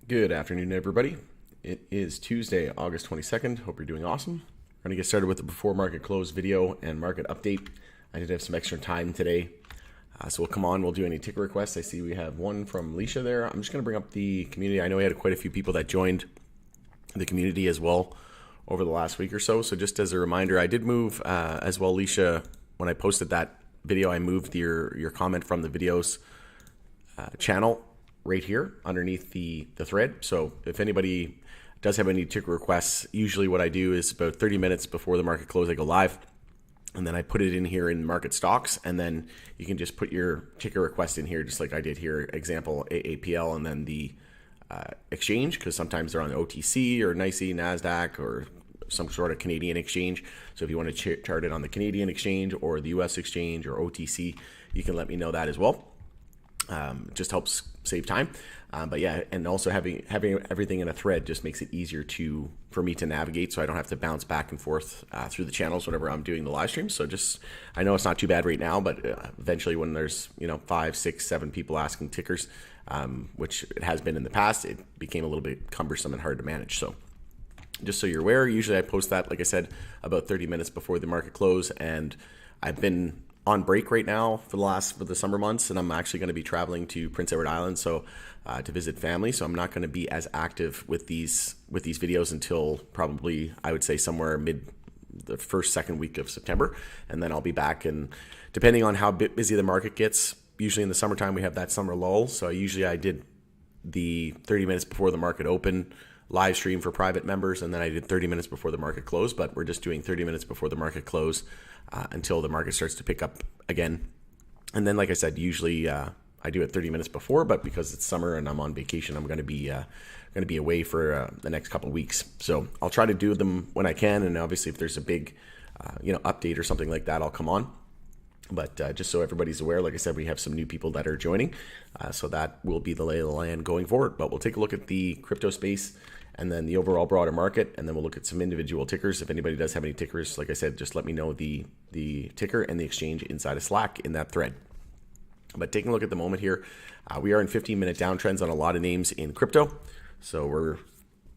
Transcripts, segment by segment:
Good afternoon, everybody. It is Tuesday, August 22nd. Hope you're doing awesome. We're going to get started with the before market close video and market update. I did have some extra time today, so we'll come on. We'll do any ticker requests. I see we have one from Leisha there. I'm just going to bring up the community. I know we had quite a few people that joined the community as well over the last week or so. So just as a reminder, I did move as well, Leisha, when I posted that video, I moved your comment from the videos channel right here underneath the thread. So if anybody does have any ticker requests, usually what I do is about 30 minutes before the market close, I go live and then I put it in here in market stocks, and then you can just put your ticker request in here just like I did here, example AAPL, and then the exchange, because sometimes they're on OTC or NYSE, NASDAQ, or some sort of Canadian exchange. So if you want to chart it on the Canadian exchange or the US exchange or OTC, you can let me know that as well. Just helps save time, but yeah, and also having everything in a thread just makes it easier for me to navigate, so I don't have to bounce back and forth through the channels whenever I'm doing the live stream. So just, I know it's not too bad right now, but eventually when there's 5, 6, 7 people asking tickers, which it has been in the past, it became a little bit cumbersome and hard to manage. So just so you're aware, usually I post that, like I said, about 30 minutes before the market close, and I've been on break right now for the summer months, and I'm actually going to be traveling to Prince Edward Island, so to visit family. So I'm not going to be as active with these videos until probably, I would say, somewhere the first, second week of September, and then I'll be back. And depending on how busy the market gets, usually in the summertime we have that summer lull. So I did the 30 minutes before the market open live stream for private members, and then I did 30 minutes before the market close, but we're just doing 30 minutes before the market close until the market starts to pick up again. And then, like I said, usually I do it 30 minutes before, but because it's summer and I'm on vacation, I'm going to be away for the next couple of weeks. So I'll try to do them when I can, and obviously if there's a big update or something like that, I'll come on. But just so everybody's aware, like I said, we have some new people that are joining, so that will be the lay of the land going forward. But we'll take a look at the crypto space and then the overall broader market, and then we'll look at some individual tickers. If anybody does have any tickers, like I said, just let me know the ticker and the exchange inside of Slack in that thread. But taking a look at the moment here, we are in 15-minute downtrends on a lot of names in crypto. So we're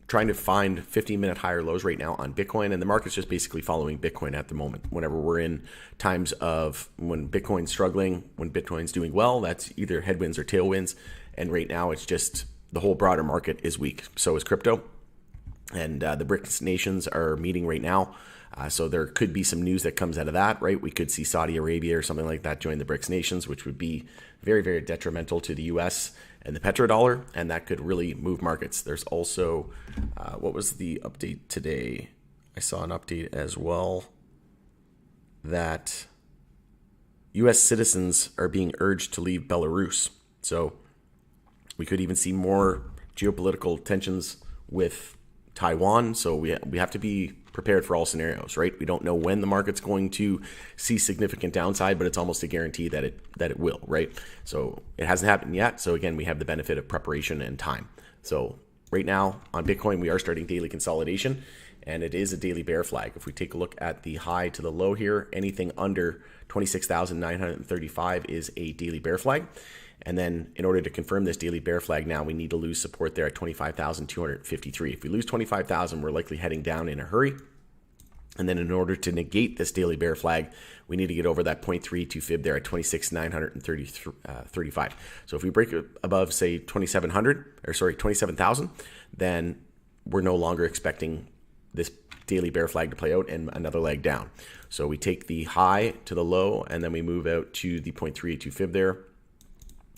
trying to find 15-minute higher lows right now on Bitcoin, and the market's just basically following Bitcoin at the moment. Whenever we're in times of when Bitcoin's struggling, when Bitcoin's doing well, that's either headwinds or tailwinds. And right now it's just the whole broader market is weak. So is crypto. And the BRICS nations are meeting right now. So there could be some news that comes out of that, right? We could see Saudi Arabia or something like that join the BRICS nations, which would be very, very detrimental to the US and the petrodollar, and that could really move markets. There's also, what was the update today? I saw an update as well that US citizens are being urged to leave Belarus. So we could even see more geopolitical tensions with Taiwan. So we have to be prepared for all scenarios, right? We don't know when the market's going to see significant downside, but it's almost a guarantee that it will, right? So it hasn't happened yet. So again, we have the benefit of preparation and time. So right now on Bitcoin, we are starting daily consolidation, and it is a daily bear flag. If we take a look at the high to the low here, anything under 26,935 is a daily bear flag. And then in order to confirm this daily bear flag now, we need to lose support there at 25,253. If we lose 25,000, we're likely heading down in a hurry. And then in order to negate this daily bear flag, we need to get over that 0.32 fib there at 26,935. So if we break it above, say, 27,000, then we're no longer expecting this daily bear flag to play out and another leg down. So we take the high to the low, and then we move out to the 0.382 fib there.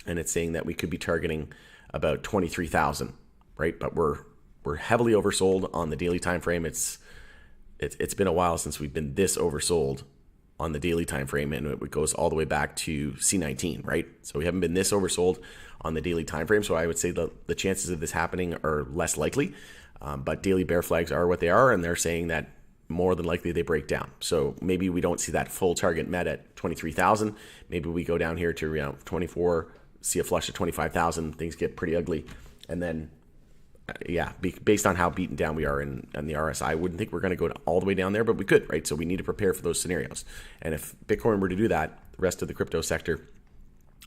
And it's saying that we could be targeting about 23,000, right? But we're heavily oversold on the daily time frame. It's been a while since we've been this oversold on the daily time frame, and it goes all the way back to C19, right? So we haven't been this oversold on the daily time frame. So I would say the chances of this happening are less likely. But daily bear flags are what they are, and they're saying that more than likely they break down. So maybe we don't see that full target met at 23,000. Maybe we go down here to 24. See a flush at 25,000, things get pretty ugly. And then, based on how beaten down we are in the RSI, I wouldn't think we're going to go all the way down there, but we could, right? So we need to prepare for those scenarios. And if Bitcoin were to do that, the rest of the crypto sector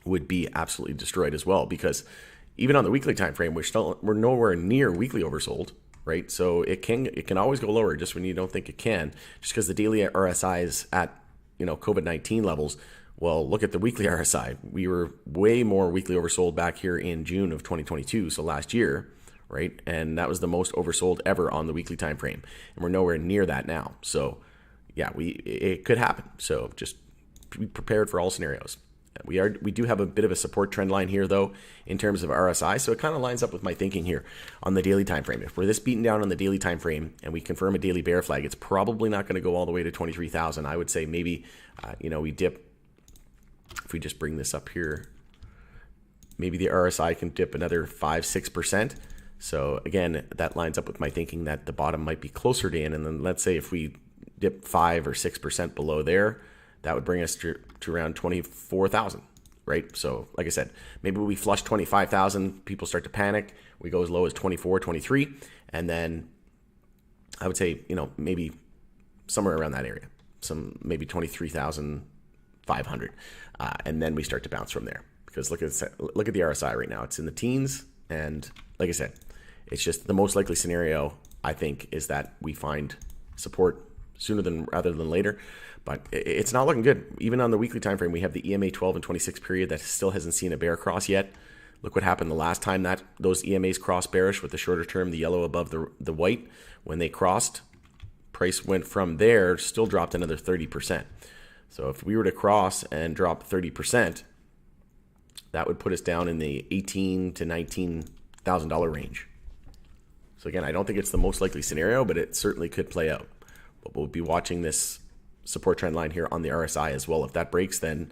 would be absolutely destroyed as well, because even on the weekly time frame, we're nowhere near weekly oversold, right? So it can always go lower just when you don't think it can, just because the daily RSI is at COVID-19 levels. Well, look at the weekly RSI. We were way more weekly oversold back here in June of 2022, so last year, right? And that was the most oversold ever on the weekly time frame, and we're nowhere near that now. So yeah, it could happen. So just be prepared for all scenarios. We do have a bit of a support trend line here, though, in terms of RSI. So it kind of lines up with my thinking here on the daily time frame. If we're this beaten down on the daily time frame and we confirm a daily bear flag, it's probably not going to go all the way to 23,000. I would say maybe we dip. If we just bring this up here, maybe the RSI can dip another 5-6%. So again, that lines up with my thinking that the bottom might be closer to in. And then let's say if we dip 5 or 6% below there, that would bring us to around 24,000, right? So like I said, maybe we flush 25,000, people start to panic. We go as low as 24, 23. And then I would say, maybe somewhere around that area, maybe 23,500. And then we start to bounce from there, because look at the RSI right now. It's in the teens. And like I said, it's just the most likely scenario, I think, is that we find support sooner rather than later. But it's not looking good. Even on the weekly time frame, we have the EMA 12 and 26 period that still hasn't seen a bear cross yet. Look what happened the last time that those EMAs crossed bearish with the shorter term, the yellow above the white. When they crossed, price went from there, still dropped another 30%. So if we were to cross and drop 30%, that would put us down in the $18,000 to $19,000 range. So again, I don't think it's the most likely scenario, but it certainly could play out. But we'll be watching this support trend line here on the RSI as well. If that breaks, then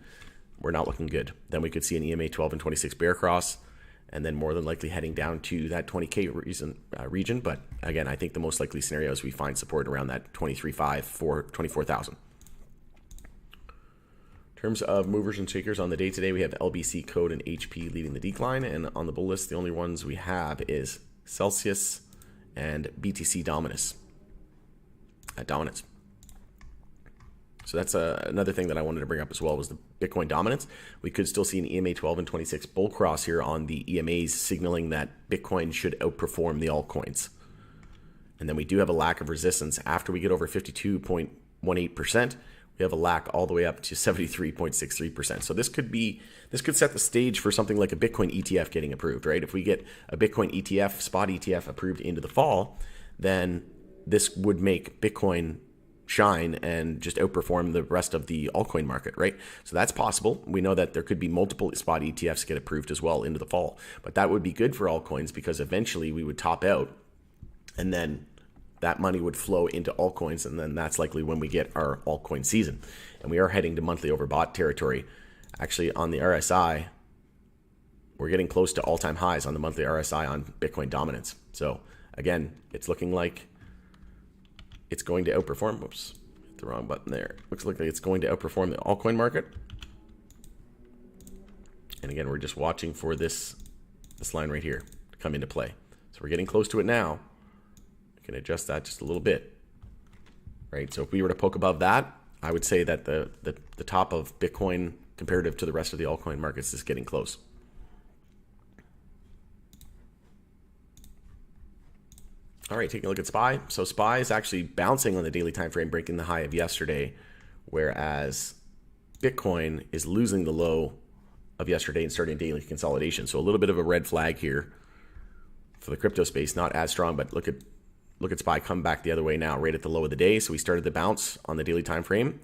we're not looking good. Then we could see an EMA 12 and 26 bear cross, and then more than likely heading down to that 20K region. But again, I think the most likely scenario is we find support around that 23.5 for 24,000. In terms of movers and shakers on the day today, we have LBC Code and HP leading the decline, and on the bull list, the only ones we have is Celsius and BTC Dominance. So that's another thing that I wanted to bring up as well, was the Bitcoin dominance. We could still see an EMA 12 and 26 bull cross here on the EMAs, signaling that Bitcoin should outperform the altcoins. And then we do have a lack of resistance after we get over 52.18%. We have a lack all the way up to 73.63%. So this could set the stage for something like a Bitcoin ETF getting approved, right? If we get a Bitcoin ETF, spot ETF approved into the fall, then this would make Bitcoin shine and just outperform the rest of the altcoin market, right? So that's possible. We know that there could be multiple spot ETFs get approved as well into the fall, but that would be good for altcoins, because eventually we would top out and then that money would flow into altcoins, and then that's likely when we get our altcoin season. And we are heading to monthly overbought territory. Actually, on the RSI, we're getting close to all-time highs on the monthly RSI on Bitcoin dominance. So again, it's looking like it's going to outperform. Whoops, hit the wrong button there. Looks like it's going to outperform the altcoin market. And again, we're just watching for this line right here to come into play. So we're getting close to it now. I can adjust that just a little bit, right? So if we were to poke above that, I would say that the top of Bitcoin comparative to the rest of the altcoin markets is getting close. All right, taking a look at SPY. So SPY is actually bouncing on the daily time frame, breaking the high of yesterday, whereas Bitcoin is losing the low of yesterday and starting daily consolidation. So a little bit of a red flag here for the crypto space, not as strong, but look at SPY come back the other way now, right at the low of the day. So we started the bounce on the daily time frame,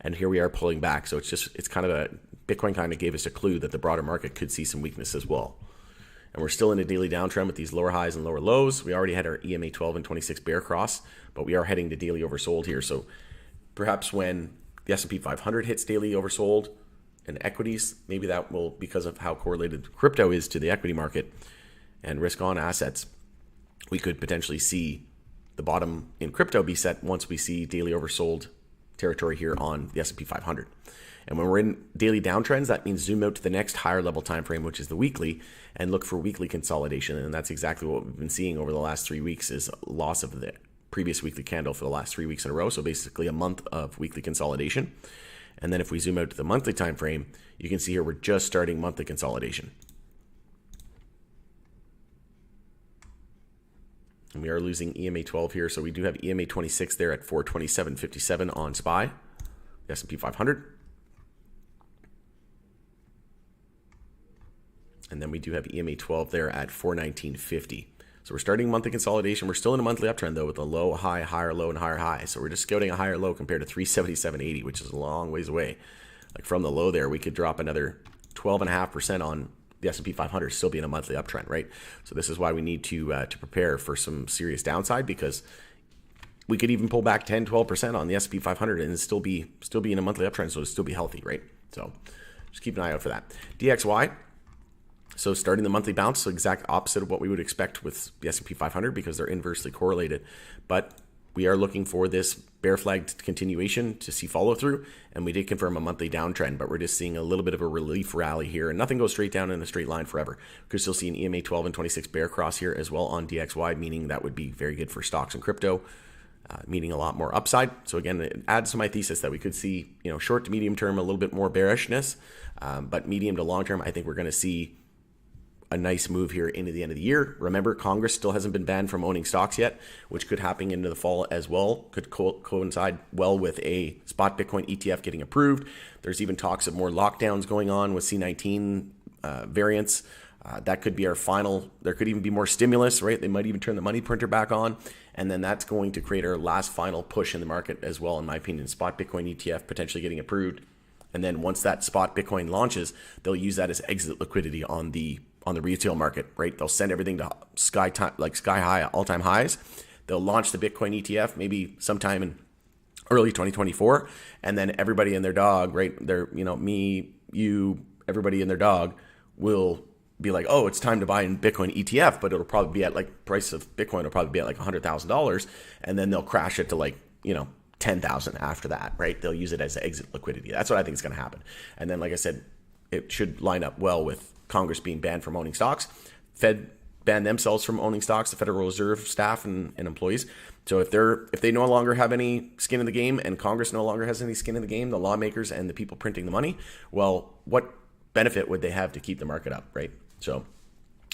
and here we are pulling back. So it's kind of Bitcoin kind of gave us a clue that the broader market could see some weakness as well. And we're still in a daily downtrend with these lower highs and lower lows. We already had our EMA 12 and 26 bear cross, but we are heading to daily oversold here. So perhaps when the S&P 500 hits daily oversold in equities, maybe that will, because of how correlated crypto is to the equity market and risk on assets, we could potentially see the bottom in crypto be set once we see daily oversold territory here on the S&P 500. And when we're in daily downtrends, that means zoom out to the next higher level time frame, which is the weekly, and look for weekly consolidation. And that's exactly what we've been seeing over the last 3 weeks, is loss of the previous weekly candle for the last 3 weeks in a row. So basically a month of weekly consolidation. And then if we zoom out to the monthly time frame, you can see here we're just starting monthly consolidation. And we are losing EMA 12 here. So we do have EMA 26 there at 427.57 on SPY, the S&P 500. And then we do have EMA 12 there at 419.50. So we're starting monthly consolidation. We're still in a monthly uptrend though, with a low, high, higher low, and higher high. So we're just scouting a higher low compared to 377.80, which is a long ways away. Like from the low there, we could drop another 12.5% on the S&P 500, still be in a monthly uptrend, right? So this is why we need to prepare for some serious downside, because we could even pull back 10, 12% on the S&P 500 and still be in a monthly uptrend, so it'll still be healthy, right? So just keep an eye out for that. DXY. So starting the monthly bounce, so exact opposite of what we would expect with the S&P 500 because they're inversely correlated. But we are looking for this bear flag continuation to see follow through, and we did confirm a monthly downtrend, but we're just seeing a little bit of a relief rally here, and nothing goes straight down in a straight line forever. We could still see an EMA 12 and 26 bear cross here as well on DXY, meaning that would be very good for stocks and crypto, meaning a lot more upside. So again, it adds to my thesis that we could see, short to medium term a little bit more bearishness, but medium to long term, I think we're going to see a nice move here into the end of the year. Remember, Congress still hasn't been banned from owning stocks yet, which could happen into the fall as well. Could coincide well with a spot Bitcoin ETF getting approved. There's even talks of more lockdowns going on with C19 variants. That could be our final. There could even be more stimulus, right? They might even turn the money printer back on. And then that's going to create our last final push in the market as well, in my opinion. Spot Bitcoin ETF potentially getting approved. And then once that spot Bitcoin launches, they'll use that as exit liquidity on the retail market, right? They'll send everything to sky high, all-time highs. They'll launch the Bitcoin ETF maybe sometime in early 2024, and then everybody and their dog, right? Me, you, everybody and their dog will be like, oh, it's time to buy in Bitcoin ETF, but it'll probably be at price of Bitcoin will probably be at $100,000, and then they'll crash it to 10,000 after that, right? They'll use it as exit liquidity. That's what I think is going to happen. And then, like I said, it should line up well with Congress being banned from owning stocks. Fed banned themselves from owning stocks, the Federal Reserve staff and employees. So if they no longer have any skin in the game, and Congress no longer has any skin in the game, the lawmakers and the people printing the money, well, what benefit would they have to keep the market up, right? So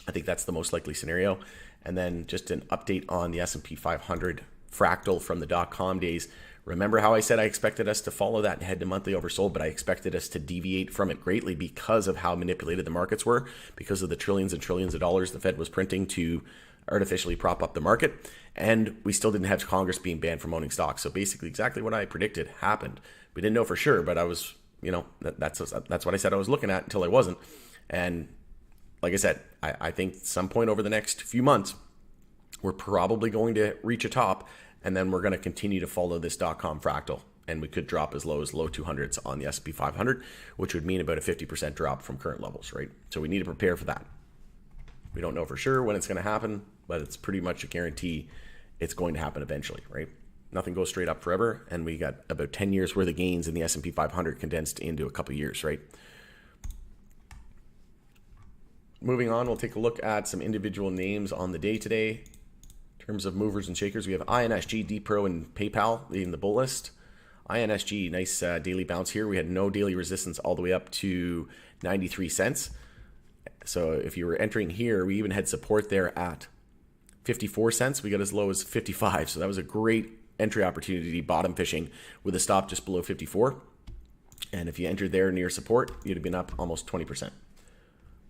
I think that's the most likely scenario. And then just an update on the S&P 500 fractal from the .com days. Remember how I said I expected us to follow that and head to monthly oversold, but I expected us to deviate from it greatly because of how manipulated the markets were, because of the trillions and trillions of dollars the Fed was printing to artificially prop up the market. And we still didn't have Congress being banned from owning stocks. So basically exactly what I predicted happened. We didn't know for sure, but I was, that's what I said I was looking at until I wasn't. And like I said, I think some point over the next few months, we're probably going to reach a top, and then we're going to continue to follow this .com fractal, and we could drop as low 200s on the S&P 500, which would mean about a 50% drop from current levels, right? So we need to prepare for that. We don't know for sure when it's going to happen, but it's pretty much a guarantee it's going to happen eventually, right? Nothing goes straight up forever, and we got about 10 years worth of gains in the S&P 500 condensed into a couple years, right? Moving on, we'll take a look at some individual names on the day today. In terms of movers and shakers, we have INSG, DPro, and PayPal leading the bull list. INSG, nice daily bounce here. We had no daily resistance all the way up to 93 cents. So if you were entering here, we even had support there at 54 cents. We got as low as 55. So that was a great entry opportunity, bottom fishing with a stop just below 54. And if you entered there near support, you'd have been up almost 20%. So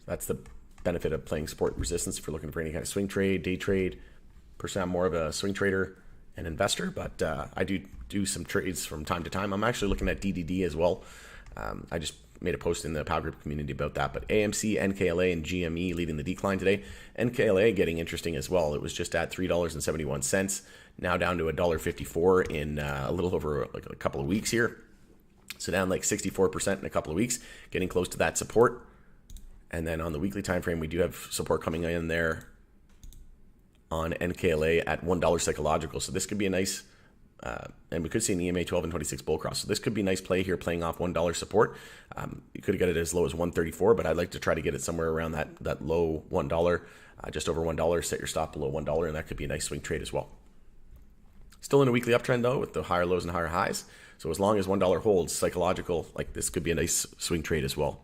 that's the benefit of playing support resistance if you're looking for any kind of swing trade, day trade. Personally, I'm more of a swing trader and investor, but I do some trades from time to time. I'm actually looking at DDD as well. I just made a post in the Power Group community about that. But AMC, NKLA, and GME leading the decline today. NKLA getting interesting as well. It was just at $3.71, now down to $1.54 in a little over a couple of weeks here. So down 64% in a couple of weeks, getting close to that support. And then on the weekly time frame, we do have support coming in there on NKLA at $1 psychological. So this could be a nice, and we could see an EMA 12 and 26 bull cross. So this could be a nice play here, playing off $1 support. You could get it as low as $1.34, but I'd like to try to get it somewhere around that low $1, just over $1. Set your stop below $1, and that could be a nice swing trade as well. Still in a weekly uptrend though, with the higher lows and higher highs. So as long as $1 holds, psychological, this could be a nice swing trade as well.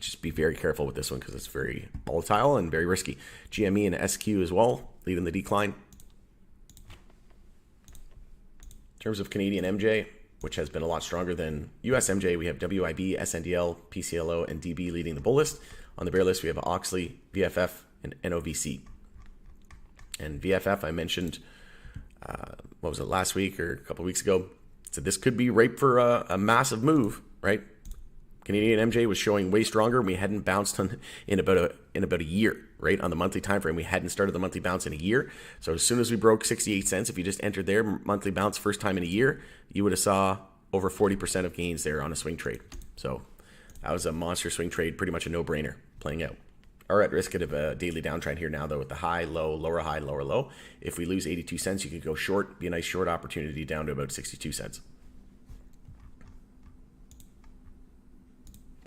Just be very careful with this one because it's very volatile and very risky. GME and SQ as well. leading the decline. In terms of Canadian MJ, which has been a lot stronger than US MJ, we have WIB, SNDL, PCLO, and DB leading the bull list. On the bear list, we have Oxley, VFF, and NOVC. And VFF, I mentioned, what was it, last week or a couple weeks ago? So this could be ripe for a massive move, right? Canadian MJ was showing way stronger. We hadn't bounced in about a year, right? On the monthly time frame, we hadn't started the monthly bounce in a year. So as soon as we broke 68 cents, if you just entered there, monthly bounce first time in a year, you would have saw over 40% of gains there on a swing trade. So that was a monster swing trade, pretty much a no-brainer playing out. Are at risk of a daily downtrend here now, though, with the high, low, lower high, lower low. If we lose 82 cents, you could go short, be a nice short opportunity down to about 62 cents.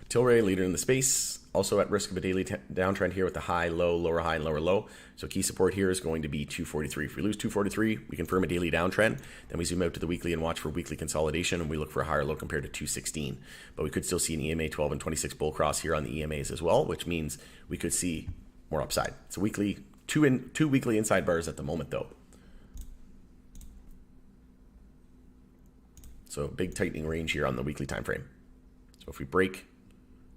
Tilray, leader in the space, also at risk of a daily downtrend here with the high, low, lower high, and lower low. So key support here is going to be 243. If we lose 243, we confirm a daily downtrend. Then we zoom out to the weekly and watch for weekly consolidation, and we look for a higher low compared to 216. But we could still see an EMA 12 and 26 bull cross here on the EMAs as well, which means we could see more upside. It's a weekly, two weekly inside bars at the moment, though. So big tightening range here on the weekly time frame. So if we break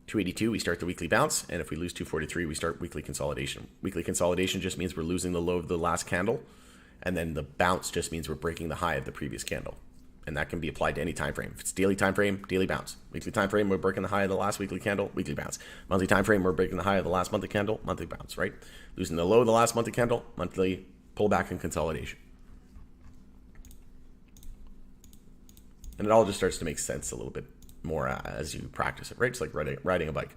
282, we start the weekly bounce, and if we lose 243, we start weekly consolidation. Weekly consolidation just means we're losing the low of the last candle, and then the bounce just means we're breaking the high of the previous candle. And that can be applied to any time frame. If it's daily time frame, daily bounce. Weekly time frame, we're breaking the high of the last weekly candle, weekly bounce. Monthly time frame, we're breaking the high of the last monthly candle, monthly bounce, right? Losing the low of the last monthly candle, monthly pullback and consolidation. And it all just starts to make sense a little bit more as you practice it, right? It's like riding a bike.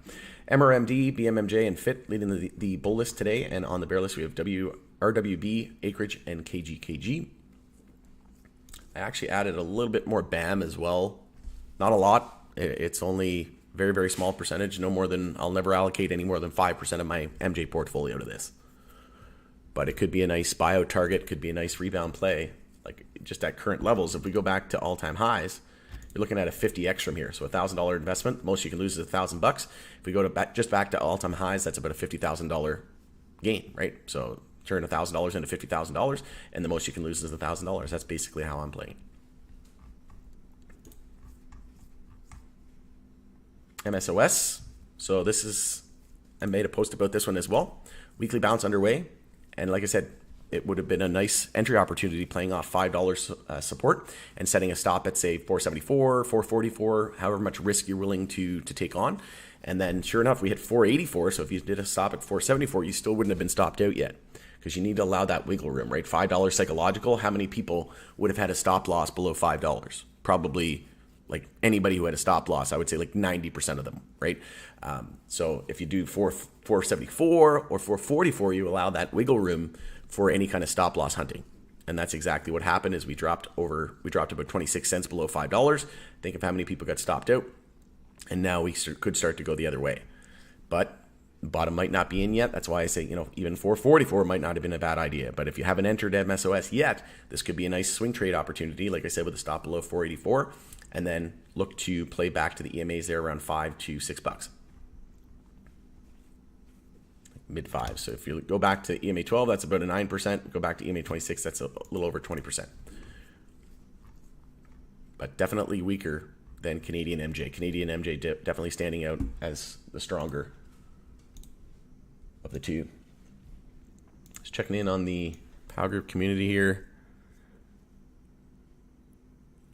MRMD, BMMJ, and FIT leading the bull list today, and on the bear list we have RWB, Acreage, and KGKG. I actually added a little bit more BAM as well. Not a lot. It's only very, very small percentage. No more than, I'll never allocate any more than 5% of my MJ portfolio to this. But it could be a nice buyout target, could be a nice rebound play, like just at current levels. If we go back to all-time highs, you're looking at a 50x from here. So $1,000 investment, most you can lose is $1,000. If we go to just back to all-time highs, that's about a $50,000 gain, right? So turn $1,000 into $50,000, and the most you can lose is $1,000. That's basically how I'm playing. MSOS. So this is, I made a post about this one as well. Weekly bounce underway, and like I said, it would have been a nice entry opportunity playing off $5 support and setting a stop at, say, 474, 444, however much risk you're willing to take on. And then sure enough, we hit 484. So if you did a stop at 474, you still wouldn't have been stopped out yet, because you need to allow that wiggle room, right? $5 psychological. How many people would have had a stop loss below $5? Probably like anybody who had a stop loss, I would say like 90% of them, right? So if you do 474 or 444, you allow that wiggle room for any kind of stop loss hunting. And that's exactly what happened. Is we dropped about 26 cents below $5. Think of how many people got stopped out. And now we could start to go the other way. But the bottom might not be in yet. That's why I say, even 444 might not have been a bad idea. But if you haven't entered MSOS yet, this could be a nice swing trade opportunity, like I said, with a stop below 484, and then look to play back to the EMAs there around $5 to $6. Mid fives. So if you go back to EMA 12, that's about a 9%. Go back to EMA 26, that's a little over 20%. But definitely weaker than Canadian MJ. Canadian MJ definitely standing out as the stronger of the two. Just checking in on the Power Group community here.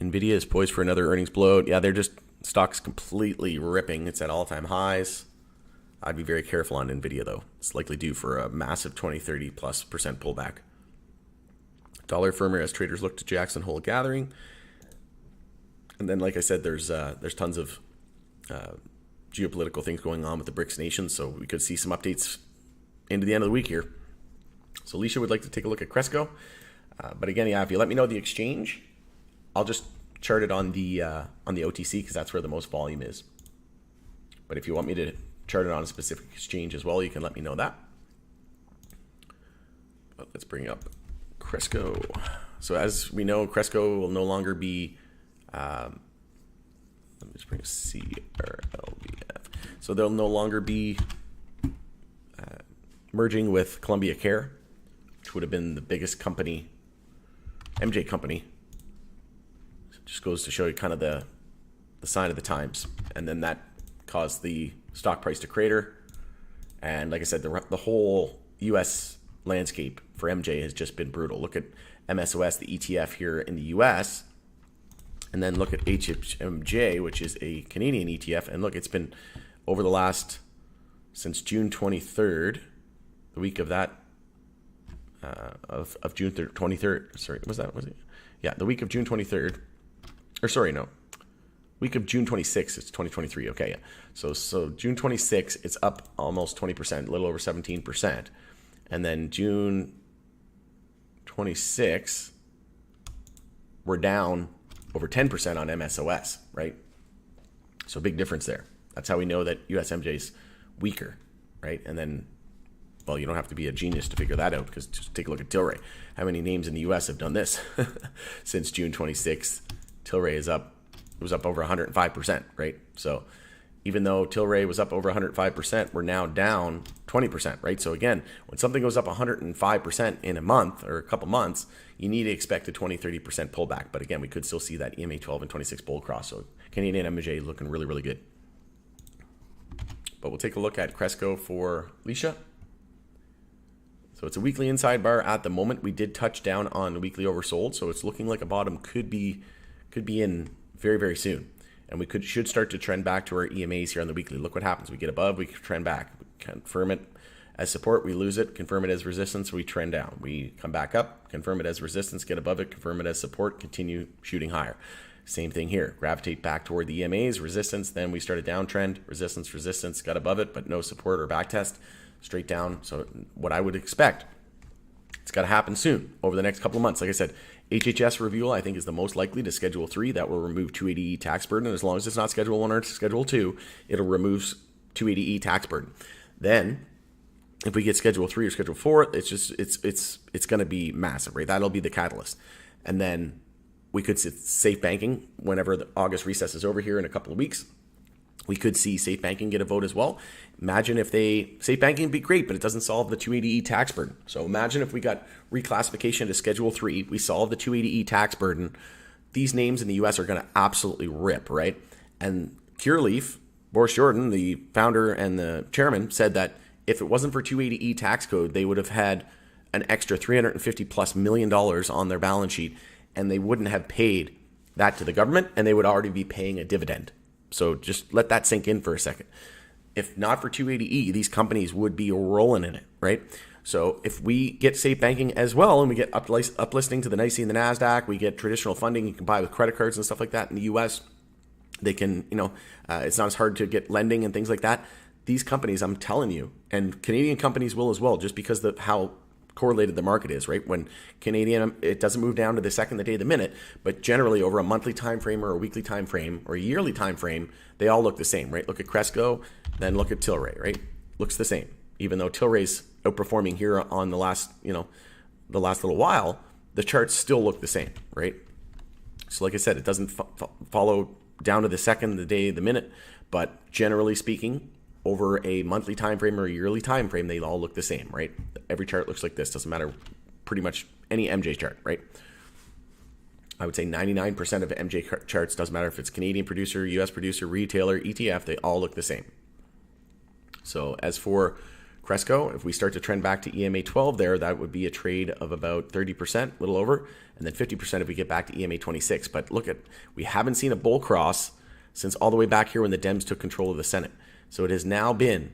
NVIDIA is poised for another earnings blowout. Yeah, they're just, stock's completely ripping. It's at all-time highs. I'd be very careful on NVIDIA, though. It's likely due for a massive 20-30+% pullback. Dollar firmer as traders look to Jackson Hole gathering. And then, like I said, there's tons of geopolitical things going on with the BRICS nations, so we could see some updates into the end of the week here. So Alicia would like to take a look at Cresco. But again, yeah, if you let me know the exchange, I'll just chart it on the OTC, because that's where the most volume is. But if you want me to chart it on a specific exchange as well, you can let me know that. But let's bring up Cresco. So as we know, Cresco will no longer be, let me just bring CRLBF. So they'll no longer be merging with Columbia Care, next would have been the biggest company, MJ company. So it just goes to show you kind of the sign of the times. And then that caused the stock price to crater. And like I said, the whole US landscape for MJ has just been brutal. Look at MSOS, the ETF here in the US, and then look at HMJ, which is a Canadian ETF. And look, it's been over the last, since June 23rd, the week of that, of June 23rd. Sorry, was it? Yeah, the week of June 23rd. Or sorry, no. Week of June 26th, it's 2023. Okay, yeah. So June 26th, it's up almost 20%, a little over 17%. And then June 26th, we're down over 10% on MSOS, right? So big difference there. That's how we know that USMJ is weaker, right? And then, well, you don't have to be a genius to figure that out, because just take a look at Tilray. How many names in the US have done this since June 26th? Tilray is up. It was up over 105%, right? So even though Tilray was up over 105%, we're now down 20%, right? So again, when something goes up 105% in a month or a couple months, you need to expect a 20-30% pullback. But again, we could still see that EMA 12 and 26 bull cross. So Canadian MJ looking really, really good. But we'll take a look at Cresco for Leisha. So it's a weekly inside bar at the moment. We did touch down on the weekly oversold, so it's looking like a bottom could be in very, very soon. And we should start to trend back to our EMAs here on the weekly. Look what happens. We get above, we trend back. We confirm it as support, we lose it. Confirm it as resistance, we trend down. We come back up, confirm it as resistance, get above it, confirm it as support, continue shooting higher. Same thing here. Gravitate back toward the EMAs, resistance, then we start a downtrend, resistance, got above it, but no support or back test, straight down. So what I would expect, it's got to happen soon over the next couple of months. Like I said, HHS review, I think, is the most likely to Schedule 3. That will remove 280E tax burden. And as long as it's not Schedule 1 or Schedule 2, it'll remove 280E tax burden. Then, if we get Schedule 3 or Schedule 4, it's going to be massive, right? That'll be the catalyst. And then we could see safe banking whenever the August recess is over here in a couple of weeks. We could see safe banking get a vote as well. Imagine if safe banking would be great, but it doesn't solve the 280E tax burden. So imagine if we got reclassification to Schedule 3, we solve the 280E tax burden. These names in the US are going to absolutely rip, right? And Cureleaf, Boris Jordan, the founder and the chairman, said that if it wasn't for 280E tax code, they would have had an extra $350+ million on their balance sheet, and they wouldn't have paid that to the government, and they would already be paying a dividend. So just let that sink in for a second. If not for 280E, these companies would be rolling in it, right? So if we get safe banking as well, and we get uplisting to the NYSE and the NASDAQ, we get traditional funding, you can buy with credit cards and stuff like that in the US. They can, it's not as hard to get lending and things like that. These companies, I'm telling you, and Canadian companies will as well, just because of how correlated the market is, right? When Canadian, it doesn't move down to the second, the day, the minute, but generally over a monthly time frame or a weekly time frame or a yearly time frame, they all look the same, right? Look at Cresco, then look at Tilray, right? Looks the same. Even though Tilray's outperforming here on the last little while, the charts still look the same, right? So like I said, it doesn't follow down to the second, the day, the minute, but generally speaking, over a monthly time frame or a yearly time frame, they all look the same, right? Every chart looks like this. Doesn't matter pretty much any MJ chart, right? I would say 99% of MJ charts, doesn't matter if it's Canadian producer, US producer, retailer, ETF, they all look the same. So as for Cresco, if we start to trend back to EMA 12 there, that would be a trade of about 30%, a little over, and then 50% if we get back to EMA 26. But look we haven't seen a bull cross since all the way back here when the Dems took control of the Senate. So it has now been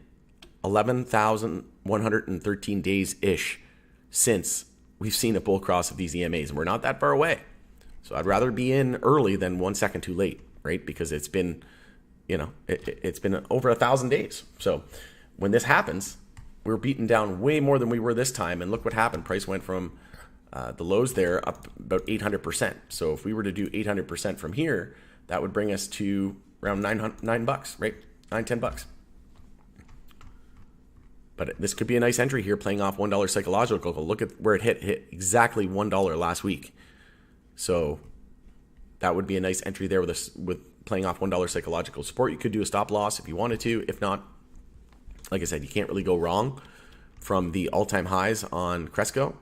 11,113 days-ish since we've seen a bull cross of these EMAs, and we're not that far away. So I'd rather be in early than 1 second too late, right? Because it's been, it's been over 1,000 days. So when this happens, we're beaten down way more than we were this time, and look what happened. Price went from the lows there up about 800%. So if we were to do 800% from here, that would bring us to around $9, right? $9-10. But this could be a nice entry here, playing off $1 psychological. Look at where it hit exactly $1 last week. So that would be a nice entry there with playing off $1 psychological support. You could do a stop loss if you wanted to. If not, like I said, you can't really go wrong from the all-time highs on Cresco.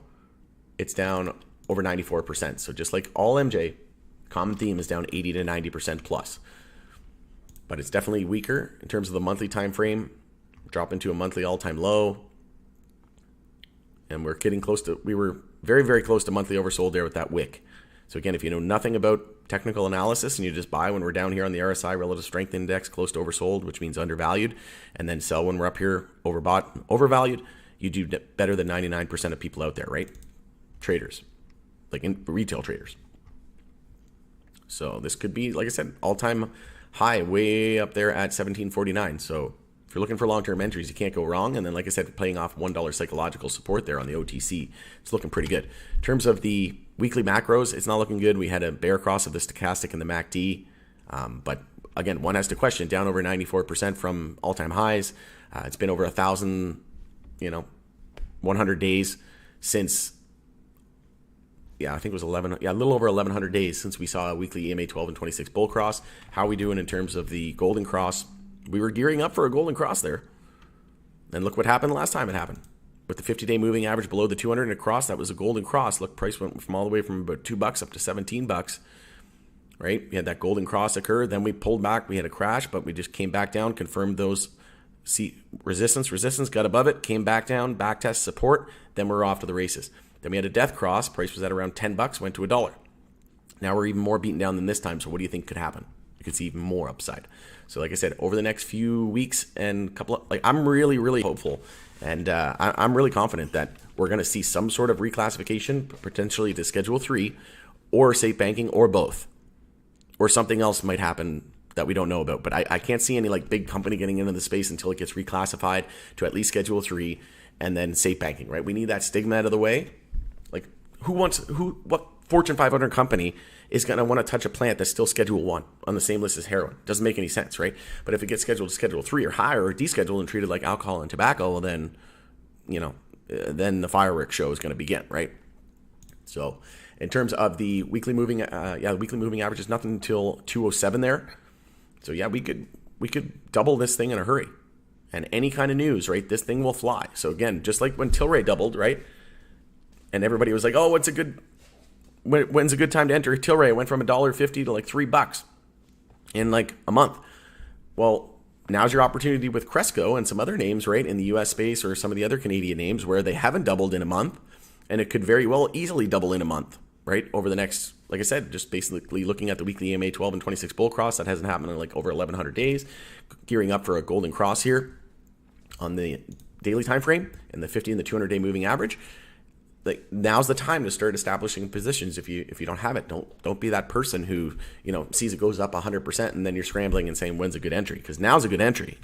it's down over 94%. So just like all MJ, common theme is down 80 to 90% plus. But it's definitely weaker in terms of the monthly time frame. Drop into a monthly all-time low. And we're getting close to, we were very, very close to monthly oversold there with that wick. So again, if you know nothing about technical analysis and you just buy when we're down here on the RSI relative strength index, close to oversold, which means undervalued, and then sell when we're up here overbought, overvalued, you do better than 99% of people out there, right? Traders, like in retail traders. So this could be, like I said, all-time high way up there at 1749. So if you're looking for long-term entries, you can't go wrong. And then, like I said, playing off $1 psychological support there on the OTC, it's looking pretty good. In terms of the weekly macros, it's not looking good. We had a bear cross of the stochastic and the MACD. But again, one has to question, down over 94% from all-time highs. It's been over 1,000, 100 days since, I think it was a little over 1,100 days since we saw a weekly EMA 12 and 26 bull cross. How are we doing in terms of the golden cross? We were gearing up for a golden cross there. And look what happened last time it happened. With the 50-day moving average below the 200 and a cross, that was a golden cross. Look, price went from all the way from about $2 up to $17, right? We had that golden cross occur. Then we pulled back. We had a crash, but we just came back down, confirmed those resistance, got above it, came back down, back test support. Then we're off to the races. Then we had a death cross. Price was at around $10, went to $1. Now we're even more beaten down than this time. So what do you think could happen? You could see even more upside. So like I said, over the next few weeks and I'm really, really hopeful. And I'm really confident that we're going to see some sort of reclassification, potentially to Schedule 3 or safe banking or both. Or something else might happen that we don't know about. But I can't see any big company getting into the space until it gets reclassified to at least Schedule 3 and then safe banking, right? We need that stigma out of the way. What Fortune 500 company is going to want to touch a plant that's still Schedule 1 on the same list as heroin? Doesn't make any sense, right? But if it gets scheduled to Schedule 3 or higher or descheduled and treated like alcohol and tobacco, well then, then the fireworks show is going to begin, right? So in terms of the weekly moving, weekly moving average is nothing until 207 there. So yeah, we could double this thing in a hurry. And any kind of news, right? This thing will fly. So again, just like when Tilray doubled, right? And everybody was like, oh, when's a good time to enter Tilray? It went from $1.50 to $3 in a month. Well, now's your opportunity with Cresco and some other names, right, in the US space or some of the other Canadian names where they haven't doubled in a month, and it could very well easily double in a month, right? Over the next, like I said, just basically looking at the weekly EMA 12 and 26 bull cross, that hasn't happened in over 1,100 days, gearing up for a golden cross here on the daily time frame and the 50 and the 200-day moving average. Now's the time to start establishing positions. If you don't have it, don't be that person who sees it goes up 100% and then you're scrambling and saying when's a good entry, because now's a good entry,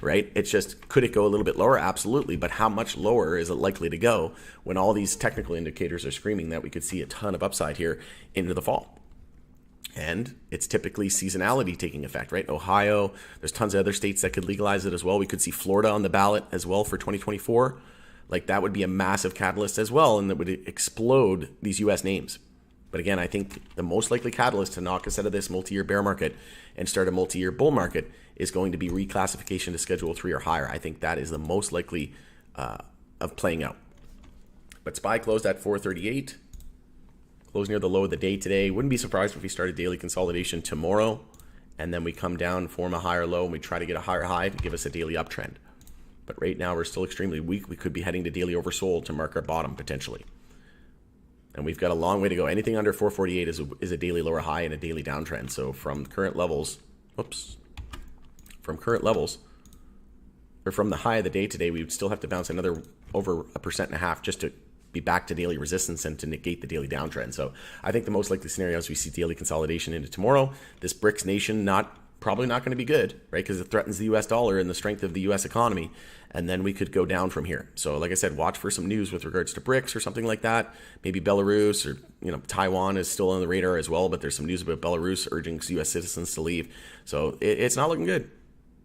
right? It's just, could it go a little bit lower? Absolutely, but how much lower is it likely to go when all these technical indicators are screaming that we could see a ton of upside here into the fall? And it's typically seasonality taking effect, right? Ohio, there's tons of other states that could legalize it as well. We could see Florida on the ballot as well for 2024. That would be a massive catalyst as well, and that would explode these U.S. names. But again, I think the most likely catalyst to knock us out of this multi-year bear market and start a multi-year bull market is going to be reclassification to Schedule 3 or higher. I think that is the most likely of playing out. But SPY closed at 438, closed near the low of the day today. Wouldn't be surprised if we started daily consolidation tomorrow, and then we come down, form a higher low, and we try to get a higher high to give us a daily uptrend. But right now, we're still extremely weak. We could be heading to daily oversold to mark our bottom potentially. And we've got a long way to go. Anything under 448 is a daily lower high and a daily downtrend. So from current levels, or from the high of the day today, we would still have to bounce another over 1.5% just to be back to daily resistance and to negate the daily downtrend. So I think the most likely scenario is we see daily consolidation into tomorrow. This BRICS nation probably not going to be good, right? Because it threatens the US dollar and the strength of the US economy. And then we could go down from here. So like I said, watch for some news with regards to BRICS or something like that. Maybe Belarus or, Taiwan is still on the radar as well, but there's some news about Belarus urging US citizens to leave. So it's not looking good.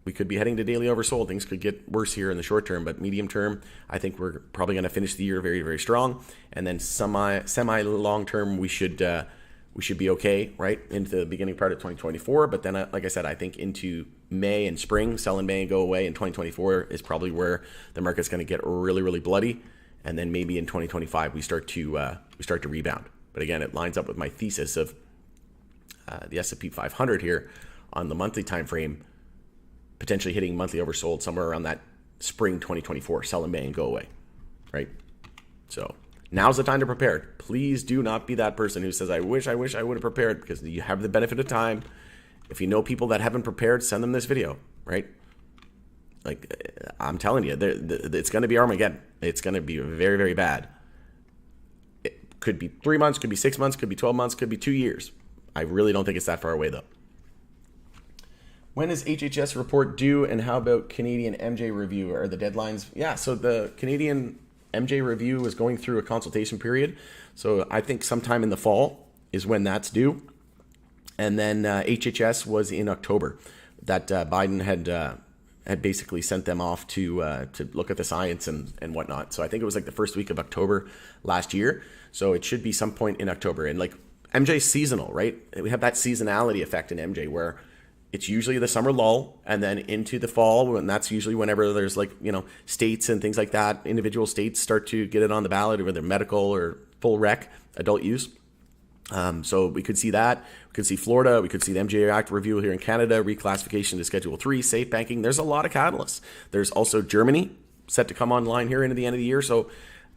We could be heading to daily oversold. Things could get worse here in the short term, but medium term, I think we're probably going to finish the year very, very strong. And then semi long term, we should be okay, right, into the beginning part of 2024. But then, like I said, I think into May and spring, sell in May and go away in 2024 is probably where the market's going to get really, really bloody. and then maybe in 2025 we start to rebound. But again, it lines up with my thesis of the S&P 500 here on the monthly time frame, potentially hitting monthly oversold somewhere around that spring 2024. Sell in May and go away, right? So now's the time to prepare. Please do not be that person who says, I wish I would have prepared, because you have the benefit of time. If you know people that haven't prepared, send them this video, right? Like, I'm telling you, it's going to be Armageddon. It's going to be very, very bad. It could be 3 months, could be 6 months, could be 12 months, could be 2 years. I really don't think it's that far away, though. When is HHS report due, and how about Canadian MJ review? Are the deadlines? Yeah, so the Canadian MJ review is going through a consultation period. So I think sometime in the fall is when that's due. And then HHS was in October. That Biden had basically sent them off to look at the science and whatnot. So I think it was like the first week of October last year. So it should be some point in October. And like, MJ's seasonal, right? We have that seasonality effect in MJ where it's usually the summer lull and then into the fall, and that's usually whenever there's like, states and things like that. Individual states start to get it on the ballot, whether medical or full rec, adult use. So we could see that. We could see Florida. We could see the MJ Act review here in Canada, reclassification to Schedule 3, safe banking. There's a lot of catalysts. There's also Germany set to come online here into the end of the year. So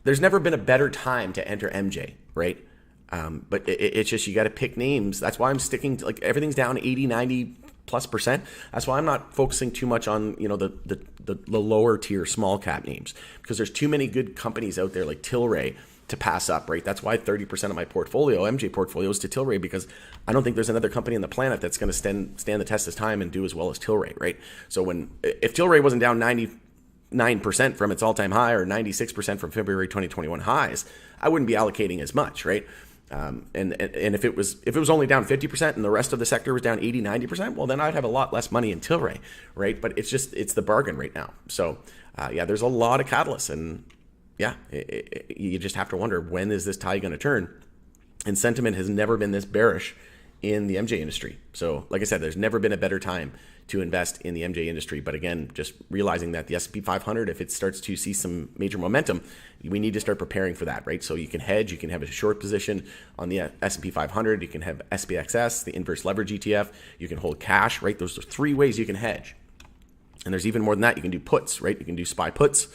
there's never been a better time to enter MJ, right? But it's just, you got to pick names. That's why I'm sticking to, like, everything's down 80, 90+%. That's why I'm not focusing too much on, the lower tier small cap names, because there's too many good companies out there like Tilray to pass up, right? That's why 30% of my portfolio, MJ portfolio, is to Tilray, because I don't think there's another company on the planet that's going to stand the test of time and do as well as Tilray, right? So if Tilray wasn't down 99% from its all-time high, or 96% from February 2021 highs, I wouldn't be allocating as much, right? And if it was only down 50% and the rest of the sector was down 80, 90%, well, then I'd have a lot less money in Tilray, right? But it's the bargain right now. So there's a lot of catalysts, and you just have to wonder, when is this tide going to turn? And sentiment has never been this bearish in the MJ industry. So like I said, there's never been a better time to invest in the MJ industry. But again, just realizing that the S&P 500, if it starts to see some major momentum, we need to start preparing for that, right? So you can hedge, you can have a short position on the S&P 500, you can have SPXS, the inverse leverage ETF, you can hold cash, right? Those are 3 ways you can hedge. And there's even more than that. You can do puts, right? You can do SPY puts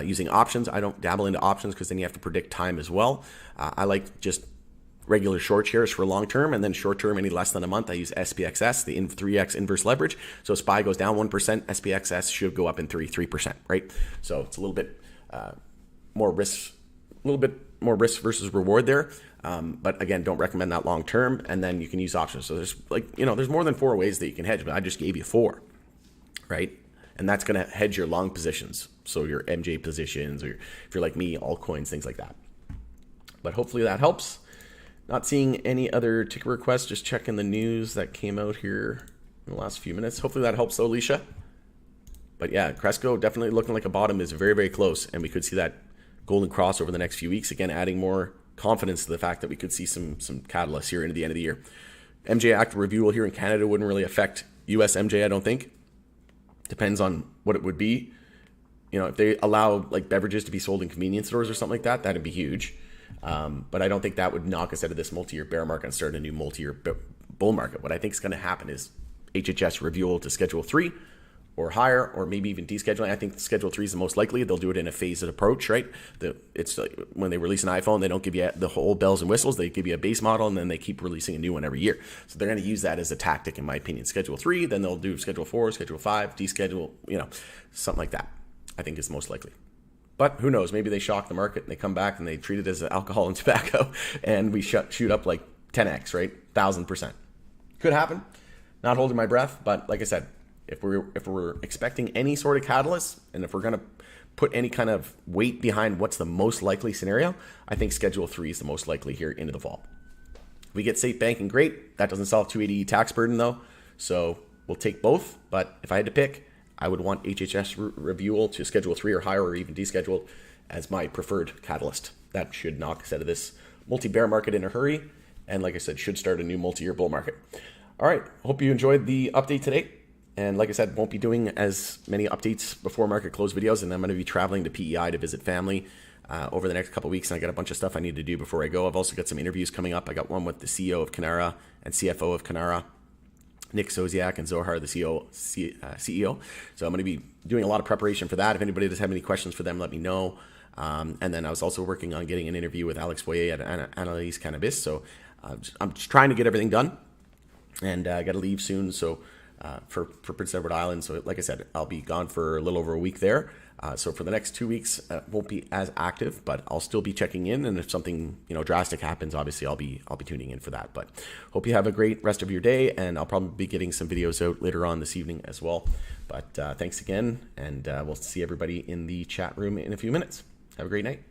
using options. I don't dabble into options because then you have to predict time as well. I like just regular short shares for long term, and then short term, any less than a month, I use SPXS, the 3x inverse leverage. So SPY goes down 1%, SPXS should go up in 3%, right? So it's a little bit more risk, versus reward there. But again, don't recommend that long term. And then you can use options. So there's more than 4 ways that you can hedge, but I just gave you 4, right? And that's going to hedge your long positions. So your MJ positions, or if you're like me, altcoins, things like that. But hopefully that helps. Not seeing any other ticker requests, just checking the news that came out here in the last few minutes. Hopefully that helps though, Alicia. But yeah, Cresco definitely looking like a bottom is very, very close. And we could see that golden cross over the next few weeks. Again, adding more confidence to the fact that we could see some catalysts here into the end of the year. MJ Act review here in Canada wouldn't really affect US MJ, I don't think. Depends on what it would be. If they allow like beverages to be sold in convenience stores or something like that, that'd be huge. But I don't think that would knock us out of this multi-year bear market and start a new multi-year bull market. What I think is going to happen is HHS review to Schedule 3 or higher, or maybe even descheduling. I think Schedule 3 is the most likely. They'll do it in a phased approach, right? It's like when they release an iPhone, they don't give you the whole bells and whistles. They give you a base model, and then they keep releasing a new one every year. So they're going to use that as a tactic, in my opinion. Schedule 3, then they'll do Schedule 4, Schedule 5, deschedule, something like that, I think is most likely. But who knows? Maybe they shock the market and they come back and they treat it as alcohol and tobacco, and we shoot up like 10x, right? 1,000%. Could happen. Not holding my breath, but like I said, if we're expecting any sort of catalyst, and if we're going to put any kind of weight behind what's the most likely scenario, I think Schedule 3 is the most likely here into the fall. If we get safe banking, great. That doesn't solve 280E tax burden though, so we'll take both. But if I had to pick, I would want HHS review to Schedule 3 or higher, or even descheduled, as my preferred catalyst. That should knock us out of this multi-bear market in a hurry, and like I said, should start a new multi-year bull market. All right, hope you enjoyed the update today. And like I said, won't be doing as many updates before market close videos, and I'm going to be traveling to PEI to visit family over the next couple of weeks, and I got a bunch of stuff I need to do before I go. I've also got some interviews coming up. I got one with the CEO of Canara and CFO of Canara, Nick Soziak, and Zohar, the CEO. So I'm going to be doing a lot of preparation for that. If anybody does have any questions for them, let me know. And then I was also working on getting an interview with Alex Boyer at Analyse Cannabis. So I'm just trying to get everything done, and I got to leave soon. So for Prince Edward Island. So like I said, I'll be gone for a little over a week there. So for the next 2 weeks, won't be as active, but I'll still be checking in. And if something drastic happens, obviously I'll be tuning in for that. But hope you have a great rest of your day, and I'll probably be getting some videos out later on this evening as well. But thanks again, and we'll see everybody in the chat room in a few minutes. Have a great night.